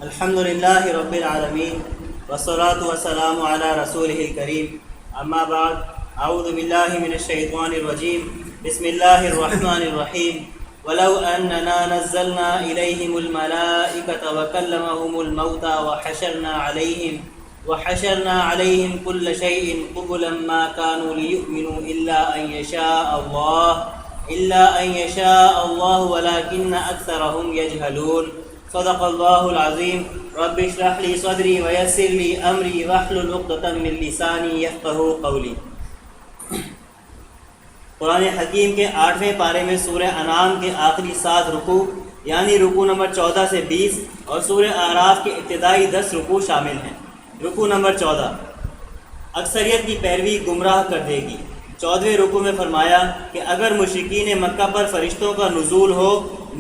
الحمد للہ رب العالمین والصلاة والسلام علی رسولہ الکریم، اما بعد، اعوذ باللہ من الشیطان الرجیم، بسم اللہ الرحمن الرحیم۔ ولو اننا نزلنا الیہم الملائکۃ وکلمہم الموتى وحشرنا علیہم کل شیء قبلا ما كانوا ليؤمنوا الا ان یشاء اللہ ولکن اکثرهم یجہلون۔ صدق اللہ العظیم۔ رب اشرح لی صدری ویسر لی امری واحلل عقدۃ من لسانی یفقہوا قولی۔ قرآن حکیم کے 8ویں پارے میں سورہ انعام کے آخری 7 رکوع یعنی رکوع نمبر 14 سے 20 اور سورہ اعراف کے ابتدائی 10 رکوع شامل ہیں۔ رکوع نمبر 14، اکثریت کی پیروی گمراہ کر دے گی۔ 14ویں رکوع میں فرمایا کہ اگر مشرکین مکہ پر فرشتوں کا نزول ہو،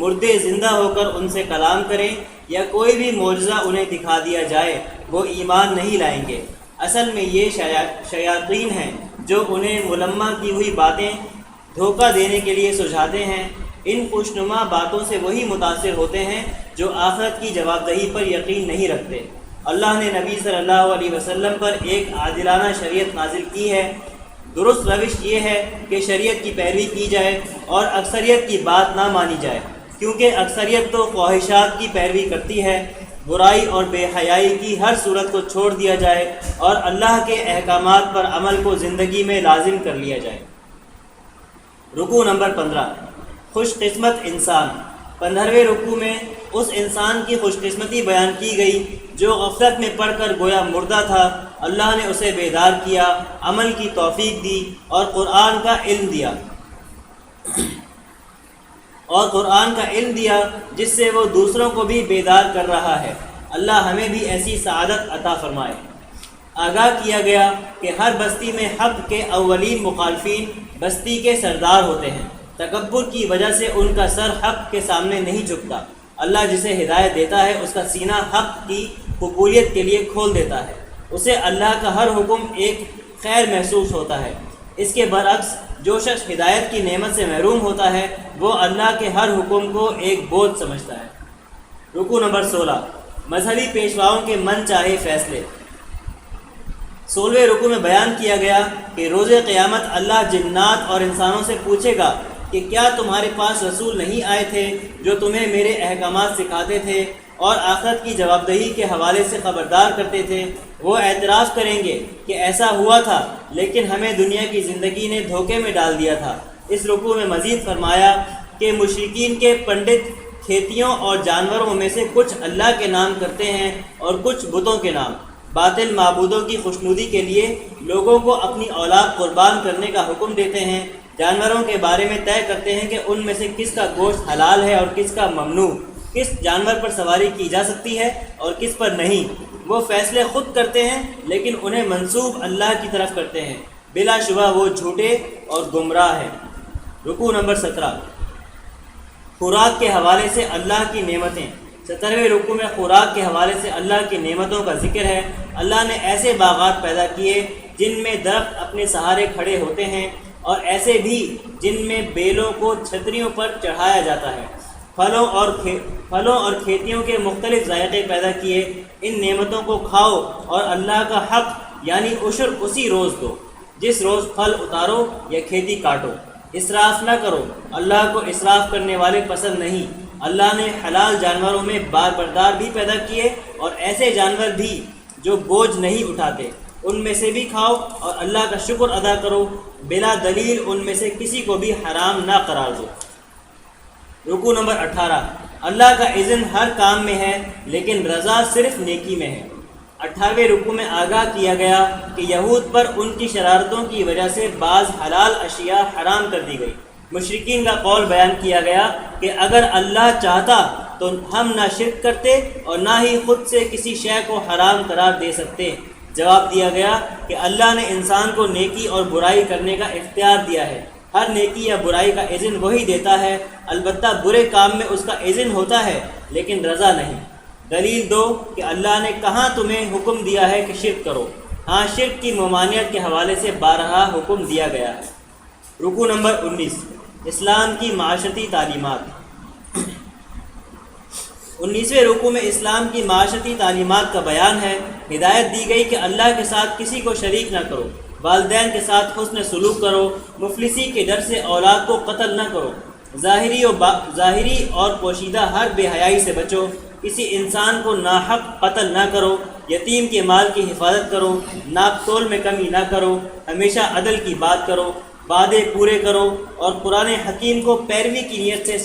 مردے زندہ ہو کر ان سے کلام کریں یا کوئی بھی معجزہ انہیں دکھا دیا جائے، وہ ایمان نہیں لائیں گے۔ اصل میں یہ شیاطین ہیں جو انہیں ملمہ کی ہوئی باتیں دھوکہ دینے کے لیے سجھاتے ہیں۔ ان خوشنما باتوں سے وہی متاثر ہوتے ہیں جو آخرت کی جواب دہی پر یقین نہیں رکھتے۔ اللہ نے نبی صلی اللہ علیہ وسلم پر ایک عادلانہ شریعت نازل کی ہے۔ درست روش یہ ہے کہ شریعت کی پیروی کی جائے اور اکثریت کی بات نہ مانی جائے، کیونکہ اکثریت تو خواہشات کی پیروی کرتی ہے۔ برائی اور بے حیائی کی ہر صورت کو چھوڑ دیا جائے اور اللہ کے احکامات پر عمل کو زندگی میں لازم کر لیا جائے۔ رکوع نمبر 15، خوش قسمت انسان۔ 15ویں رکوع میں اس انسان کی خوش قسمتی بیان کی گئی جو غفلت میں پڑ کر گویا مردہ تھا۔ اللہ نے اسے بیدار کیا، عمل کی توفیق دی اور قرآن کا علم دیا جس سے وہ دوسروں کو بھی بیدار کر رہا ہے۔ اللہ ہمیں بھی ایسی سعادت عطا فرمائے۔ آگاہ کیا گیا کہ ہر بستی میں حق کے اولین مخالفین بستی کے سردار ہوتے ہیں۔ تکبر کی وجہ سے ان کا سر حق کے سامنے نہیں جھکتا۔ اللہ جسے ہدایت دیتا ہے اس کا سینہ حق کی قبولیت کے لیے کھول دیتا ہے، اسے اللہ کا ہر حکم ایک خیر محسوس ہوتا ہے۔ اس کے برعکس جو شخص ہدایت کی نعمت سے محروم ہوتا ہے وہ اللہ کے ہر حکم کو ایک بوجھ سمجھتا ہے۔ رکوع نمبر 16، مذہبی پیشواؤں کے من چاہے فیصلے۔ 16ویں رکوع میں بیان کیا گیا کہ روز قیامت اللہ جنات اور انسانوں سے پوچھے گا کہ کیا تمہارے پاس رسول نہیں آئے تھے جو تمہیں میرے احکامات سکھاتے تھے اور آخرت کی جواب دہی کے حوالے سے خبردار کرتے تھے؟ وہ اعتراف کریں گے کہ ایسا ہوا تھا، لیکن ہمیں دنیا کی زندگی نے دھوکے میں ڈال دیا تھا۔ اس رکوع میں مزید فرمایا کہ مشرکین کے پنڈت کھیتیوں اور جانوروں میں سے کچھ اللہ کے نام کرتے ہیں اور کچھ بتوں کے نام۔ باطل معبودوں کی خوشنودی کے لیے لوگوں کو اپنی اولاد قربان کرنے کا حکم دیتے ہیں۔ جانوروں کے بارے میں طے کرتے ہیں کہ ان میں سے کس کا گوشت حلال ہے اور کس کا ممنوع، کس جانور پر سواری کی جا سکتی ہے اور کس پر نہیں۔ وہ فیصلے خود کرتے ہیں لیکن انہیں منسوب اللہ کی طرف کرتے ہیں۔ بلا شبہ وہ جھوٹے اور گمراہ ہیں۔ رکوع نمبر 17، خوراک کے حوالے سے اللہ کی نعمتیں۔ 17ویں رکوع میں خوراک کے حوالے سے اللہ کی نعمتوں کا ذکر ہے۔ اللہ نے ایسے باغات پیدا کیے جن میں درخت اپنے سہارے کھڑے ہوتے ہیں اور ایسے بھی جن میں بیلوں کو چھتریوں پر چڑھایا جاتا ہے۔ پھلوں اور کھیتیوں کے مختلف ذائقے پیدا کیے۔ ان نعمتوں کو کھاؤ اور اللہ کا حق یعنی عشر اسی روز دو جس روز پھل اتارو یا کھیتی کاٹو۔ اسراف نہ کرو، اللہ کو اسراف کرنے والے پسند نہیں۔ اللہ نے حلال جانوروں میں بار بردار بھی پیدا کیے اور ایسے جانور بھی جو بوجھ نہیں اٹھاتے، ان میں سے بھی کھاؤ اور اللہ کا شکر ادا کرو۔ بلا دلیل ان میں سے کسی کو بھی حرام نہ قرار دو۔ رکوع نمبر 18، اللہ کا اذن ہر کام میں ہے لیکن رضا صرف نیکی میں ہے۔ 18ویں رکوع میں آگاہ کیا گیا کہ یہود پر ان کی شرارتوں کی وجہ سے بعض حلال اشیاء حرام کر دی گئی۔ مشرکین کا قول بیان کیا گیا کہ اگر اللہ چاہتا تو ہم نہ شرک کرتے اور نہ ہی خود سے کسی شے کو حرام قرار دے سکتے۔ جواب دیا گیا کہ اللہ نے انسان کو نیکی اور برائی کرنے کا اختیار دیا ہے۔ ہر نیکی یا برائی کا اذن وہی دیتا ہے، البتہ برے کام میں اس کا اذن ہوتا ہے لیکن رضا نہیں۔ دلیل دو کہ اللہ نے کہاں تمہیں حکم دیا ہے کہ شرک کرو؟ ہاں، شرک کی ممانعت کے حوالے سے بارہا حکم دیا گیا ہے۔ رکوع نمبر 19، اسلام کی معاشرتی تعلیمات۔ 19ویں رکوع میں اسلام کی معاشرتی تعلیمات کا بیان ہے۔ ہدایت دی گئی کہ اللہ کے ساتھ کسی کو شریک نہ کرو، والدین کے ساتھ حسن سلوک کرو، مفلسی کے ڈر سے اولاد کو قتل نہ کرو، ظاہری اور پوشیدہ ہر بے حیائی سے بچو، کسی انسان کو ناحق قتل نہ کرو، یتیم کے مال کی حفاظت کرو، ناپ تول میں کمی نہ کرو، ہمیشہ عدل کی بات کرو، وعدے پورے کرو، اور قرآن حکیم کو پیروی کی نیت سے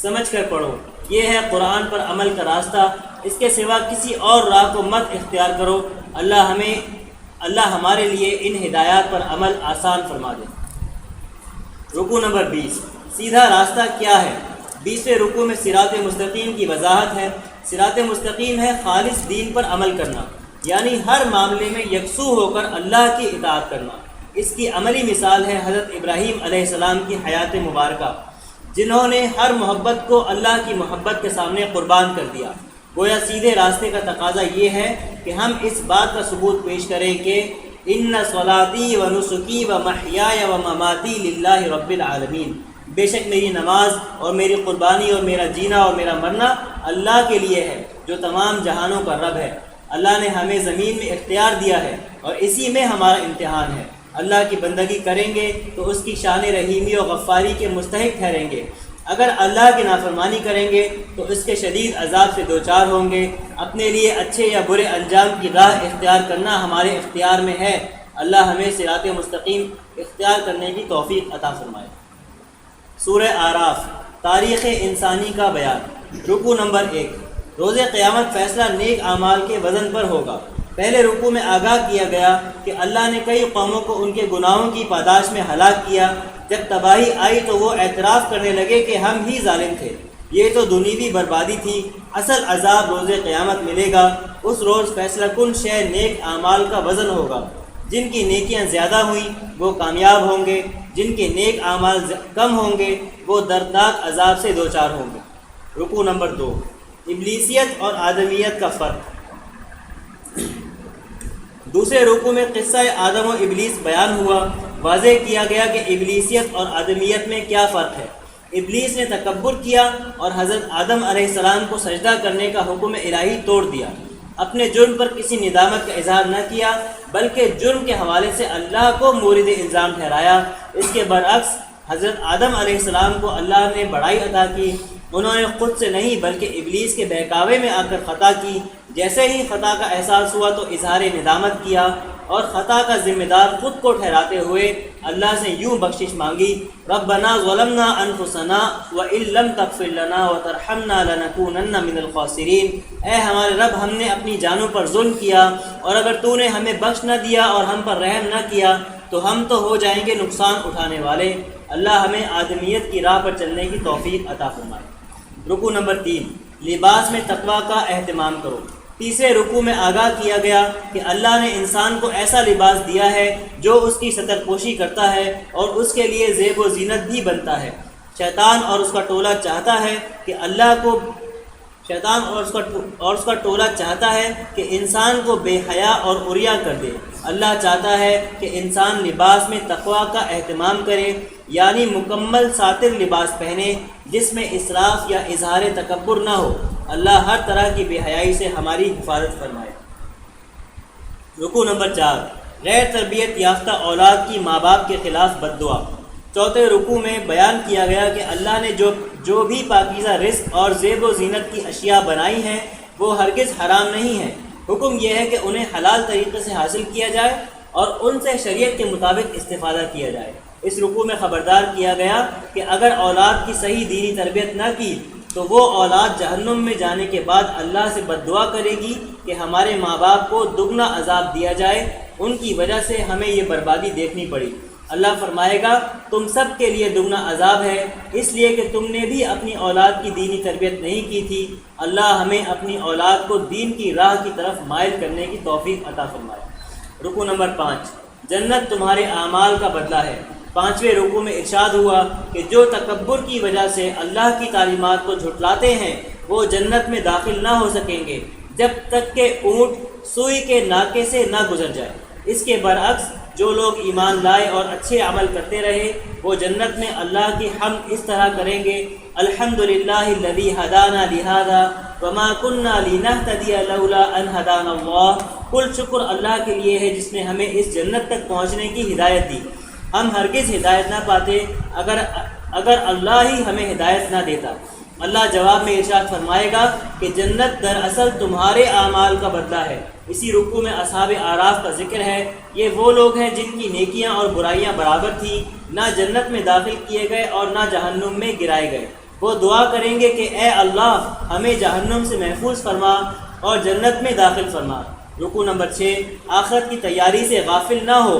سمجھ کر پڑھو۔ یہ ہے قرآن پر عمل کا راستہ، اس کے سوا کسی اور راہ کو مت اختیار کرو۔ اللہ ہمارے لیے ان ہدایات پر عمل آسان فرما دے۔ رکوع نمبر 20، سیدھا راستہ کیا ہے؟ 20ویں رکوع میں صراط مستقیم کی وضاحت ہے۔ صراط مستقیم ہے خالص دین پر عمل کرنا، یعنی ہر معاملے میں یکسو ہو کر اللہ کی اطاعت کرنا۔ اس کی عملی مثال ہے حضرت ابراہیم علیہ السلام کی حیات مبارکہ، جنہوں نے ہر محبت کو اللہ کی محبت کے سامنے قربان کر دیا۔ گویا سیدھے راستے کا تقاضا یہ ہے کہ ہم اس بات کا ثبوت پیش کریں کہ ان صلاتی و نسکی و محیای و مماتی للہ رب العالمین، بے شک میری نماز اور میری قربانی اور میرا جینا اور میرا مرنا اللہ کے لیے ہے جو تمام جہانوں کا رب ہے۔ اللہ نے ہمیں زمین میں اختیار دیا ہے اور اسی میں ہمارا امتحان ہے۔ اللہ کی بندگی کریں گے تو اس کی شان رحیمی و غفاری کے مستحق ٹھہریں گے، اگر اللہ کی نافرمانی کریں گے تو اس کے شدید عذاب سے دوچار ہوں گے۔ اپنے لیے اچھے یا برے انجام کی راہ اختیار کرنا ہمارے اختیار میں ہے۔ اللہ ہمیں صراط مستقیم اختیار کرنے کی توفیق عطا فرمائے۔ سورہ اعراف، تاریخ انسانی کا بیان۔ رکوع نمبر 1، روز قیامت فیصلہ نیک اعمال کے وزن پر ہوگا۔ پہلے رکوع میں آگاہ کیا گیا کہ اللہ نے کئی قوموں کو ان کے گناہوں کی پاداش میں ہلاک کیا۔ جب تباہی آئی تو وہ اعتراف کرنے لگے کہ ہم ہی ظالم تھے، یہ تو دنیوی بربادی تھی، اصل عذاب روز قیامت ملے گا۔ اس روز فیصلہ کن شے نیک اعمال کا وزن ہوگا۔ جن کی نیکیاں زیادہ ہوئیں وہ کامیاب ہوں گے، جن کے نیک اعمال کم ہوں گے وہ دردناک عذاب سے دوچار ہوں گے۔ رکوع نمبر 2، ابلیسیت اور آدمیت کا فرق۔ دوسرے رکوع میں قصہ آدم و ابلیس بیان ہوا۔ واضح کیا گیا کہ ابلیسیت اور آدمیت میں کیا فرق ہے۔ ابلیس نے تکبر کیا اور حضرت آدم علیہ السلام کو سجدہ کرنے کا حکم الہی توڑ دیا۔ اپنے جرم پر کسی ندامت کا اظہار نہ کیا بلکہ جرم کے حوالے سے اللہ کو مورد الزام ٹھہرایا۔ اس کے برعکس حضرت آدم علیہ السلام کو اللہ نے بڑائی عطا کی۔ انہوں نے خود سے نہیں بلکہ ابلیس کے بہکاوے میں آ کر خطا کی۔ جیسے ہی خطا کا احساس ہوا تو اظہار ندامت کیا اور خطا کا ذمہ دار خود کو ٹھہراتے ہوئے اللہ سے یوں بخشش مانگی، ربنا ظلمنا انفسنا وان لم تغفر لنا وترحمنا لنکونن من الخاسرین۔ اے ہمارے رب، ہم نے اپنی جانوں پر ظلم کیا اور اگر تو نے ہمیں بخش نہ دیا اور ہم پر رحم نہ کیا تو ہم تو ہو جائیں گے نقصان اٹھانے والے۔ اللہ ہمیں آدمیت کی راہ پر چلنے کی توفیق عطا فرمائے۔ رکوع نمبر 3، لباس میں تقویٰ کا اہتمام کرو۔ تیسرے رکوع میں آگاہ کیا گیا کہ اللہ نے انسان کو ایسا لباس دیا ہے جو اس کی ستر پوشی کرتا ہے اور اس کے لیے زیب و زینت بھی بنتا ہے۔ شیطان اور اس کا ٹولہ چاہتا ہے کہ انسان کو بے حیا اور عریاں کر دے۔ اللہ چاہتا ہے کہ انسان لباس میں تقویٰ کا اہتمام کرے، یعنی مکمل ساتر لباس پہنے جس میں اسراف یا اظہار تکبر نہ ہو۔ اللہ ہر طرح کی بے حیائی سے ہماری حفاظت فرمائے۔ رکوع نمبر 4، غیر تربیت یافتہ اولاد کی ماں باپ کے خلاف بد دعا۔ چوتھے رکوع میں بیان کیا گیا کہ اللہ نے جو بھی پاکیزہ رزق اور زیب و زینت کی اشیاء بنائی ہیں وہ ہرگز حرام نہیں ہیں۔ حکم یہ ہے کہ انہیں حلال طریقے سے حاصل کیا جائے اور ان سے شریعت کے مطابق استفادہ کیا جائے۔ اس رکوع میں خبردار کیا گیا کہ اگر اولاد کی صحیح دینی تربیت نہ کی تو وہ اولاد جہنم میں جانے کے بعد اللہ سے بد دعا کرے گی کہ ہمارے ماں باپ کو دگنا عذاب دیا جائے، ان کی وجہ سے ہمیں یہ بربادی دیکھنی پڑی۔ اللہ فرمائے گا تم سب کے لیے دگنا عذاب ہے، اس لیے کہ تم نے بھی اپنی اولاد کی دینی تربیت نہیں کی تھی۔ اللہ ہمیں اپنی اولاد کو دین کی راہ کی طرف مائل کرنے کی توفیق عطا فرمائے۔ رکوع نمبر 5، جنت تمہارے اعمال کا بدلہ ہے۔ 5ویں رکوع میں ارشاد ہوا کہ جو تکبر کی وجہ سے اللہ کی تعلیمات کو جھٹلاتے ہیں وہ جنت میں داخل نہ ہو سکیں گے جب تک کہ اونٹ سوئی کے ناکے سے نہ گزر جائے۔ اس کے برعکس جو لوگ ایمان لائے اور اچھے عمل کرتے رہے وہ جنت میں اللہ کی حمد اس طرح کریں گے: الحمدللہ الذی ہدانا لہذا وما کننا لنہتدی لولا ان ہدانا اللہ۔ کل شکر اللہ کے لیے ہے جس نے ہمیں اس جنت تک پہنچنے کی ہدایت دی۔ ہم ہرگز ہدایت نہ پاتے اگر اللہ ہی ہمیں ہدایت نہ دیتا۔ اللہ جواب میں ارشاد فرمائے گا کہ جنت دراصل تمہارے اعمال کا بدلہ ہے۔ اسی رکوع میں اصحاب اعراف کا ذکر ہے۔ یہ وہ لوگ ہیں جن کی نیکیاں اور برائیاں برابر تھیں، نہ جنت میں داخل کیے گئے اور نہ جہنم میں گرائے گئے۔ وہ دعا کریں گے کہ اے اللہ ہمیں جہنم سے محفوظ فرما اور جنت میں داخل فرما۔ رکوع نمبر 6، آخرت کی تیاری سے غافل نہ ہو۔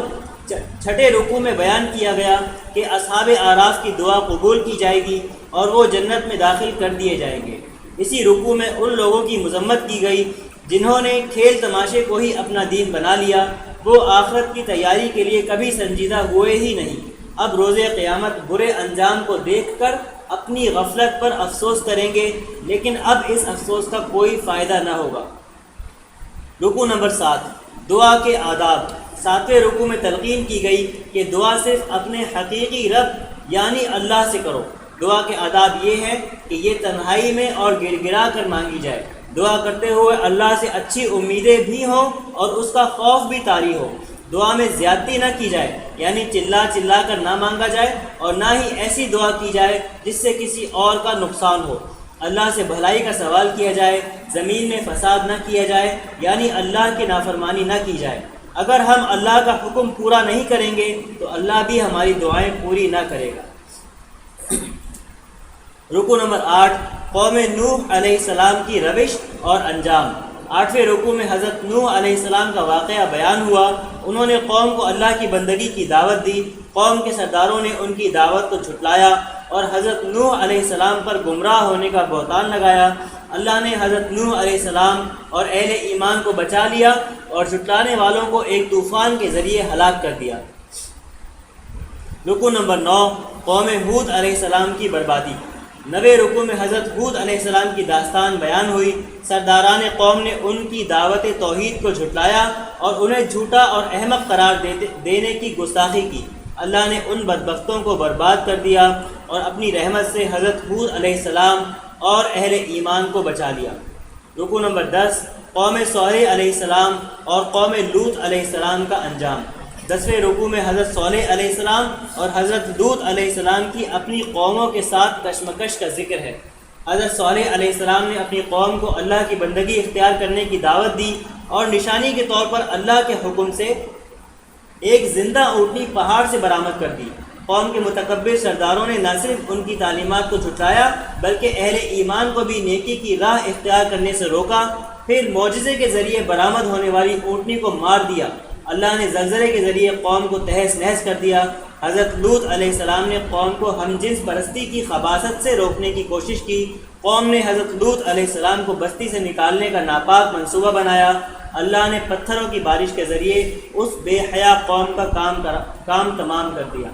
چھٹے رکوع میں بیان کیا گیا کہ اصحاب اعراف کی دعا قبول کی جائے گی اور وہ جنت میں داخل کر دیے جائیں گے۔ اسی رکوع میں ان لوگوں کی مذمت کی گئی جنہوں نے کھیل تماشے کو ہی اپنا دین بنا لیا۔ وہ آخرت کی تیاری کے لیے کبھی سنجیدہ ہوئے ہی نہیں۔ اب روز قیامت برے انجام کو دیکھ کر اپنی غفلت پر افسوس کریں گے، لیکن اب اس افسوس کا کوئی فائدہ نہ ہوگا۔ رکوع نمبر 7، دعا کے آداب۔ 7ویں رکوع میں تلقین کی گئی کہ دعا صرف اپنے حقیقی رب یعنی اللہ سے کرو۔ دعا کے آداب یہ ہے کہ یہ تنہائی میں اور گڑ گڑا کر مانگی جائے۔ دعا کرتے ہوئے اللہ سے اچھی امیدیں بھی ہوں اور اس کا خوف بھی طاری ہو۔ دعا میں زیادتی نہ کی جائے، یعنی چلا چلا کر نہ مانگا جائے اور نہ ہی ایسی دعا کی جائے جس سے کسی اور کا نقصان ہو۔ اللہ سے بھلائی کا سوال کیا جائے، زمین میں فساد نہ کیا جائے، یعنی اللہ کی نافرمانی نہ کی جائے۔ اگر ہم اللہ کا حکم پورا نہیں کریں گے تو اللہ بھی ہماری دعائیں پوری نہ کرے گا۔ رکوع نمبر 8، قوم نوح علیہ السلام کی روش اور انجام۔ 8ویں رکوع میں حضرت نوح علیہ السلام کا واقعہ بیان ہوا۔ انہوں نے قوم کو اللہ کی بندگی کی دعوت دی۔ قوم کے سرداروں نے ان کی دعوت کو جھٹلایا اور حضرت نوح علیہ السلام پر گمراہ ہونے کا بہتان لگایا۔ اللہ نے حضرت نوح علیہ السلام اور اہل ایمان کو بچا لیا اور جھٹلانے والوں کو ایک طوفان کے ذریعے ہلاک کر دیا۔ رکوع نمبر 9، قوم ہود علیہ السلام کی بربادی۔ 9ویں رکوع میں حضرت ہود علیہ السلام کی داستان بیان ہوئی۔ سرداران قوم نے ان کی دعوت توحید کو جھٹلایا اور انہیں جھوٹا اور احمق قرار دینے کی گستاخی کی۔ اللہ نے ان بدبختوں کو برباد کر دیا اور اپنی رحمت سے حضرت ہود علیہ السلام اور اہل ایمان کو بچا لیا۔ رکوع نمبر 10، قوم صالح علیہ السلام اور قوم لوط علیہ السلام کا انجام۔ 10ویں رکوع میں حضرت صالح علیہ السلام اور حضرت لوط علیہ السلام کی اپنی قوموں کے ساتھ کشمکش کا ذکر ہے۔ حضرت صالح علیہ السلام نے اپنی قوم کو اللہ کی بندگی اختیار کرنے کی دعوت دی اور نشانی کے طور پر اللہ کے حکم سے ایک زندہ اونٹنی پہاڑ سے برآمد کر دی۔ قوم کے متکبر سرداروں نے نہ صرف ان کی تعلیمات کو جھٹلایا بلکہ اہل ایمان کو بھی نیکی کی راہ اختیار کرنے سے روکا۔ پھر معجزے کے ذریعے برآمد ہونے والی اونٹنی کو مار دیا۔ اللہ نے زلزلے کے ذریعے قوم کو تہس نہس کر دیا۔ حضرت لوط علیہ السلام نے قوم کو ہم جنس پرستی کی خباثت سے روکنے کی کوشش کی۔ قوم نے حضرت لوط علیہ السلام کو بستی سے نکالنے کا ناپاک منصوبہ بنایا۔ اللہ نے پتھروں کی بارش کے ذریعے اس بے حیا قوم کا کام تمام کر دیا۔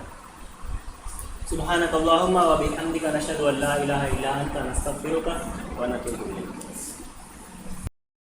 سبحانک اللہم و بحمدک نشہد ان لا الہ الا انت نستغفرک و نتوب الیک۔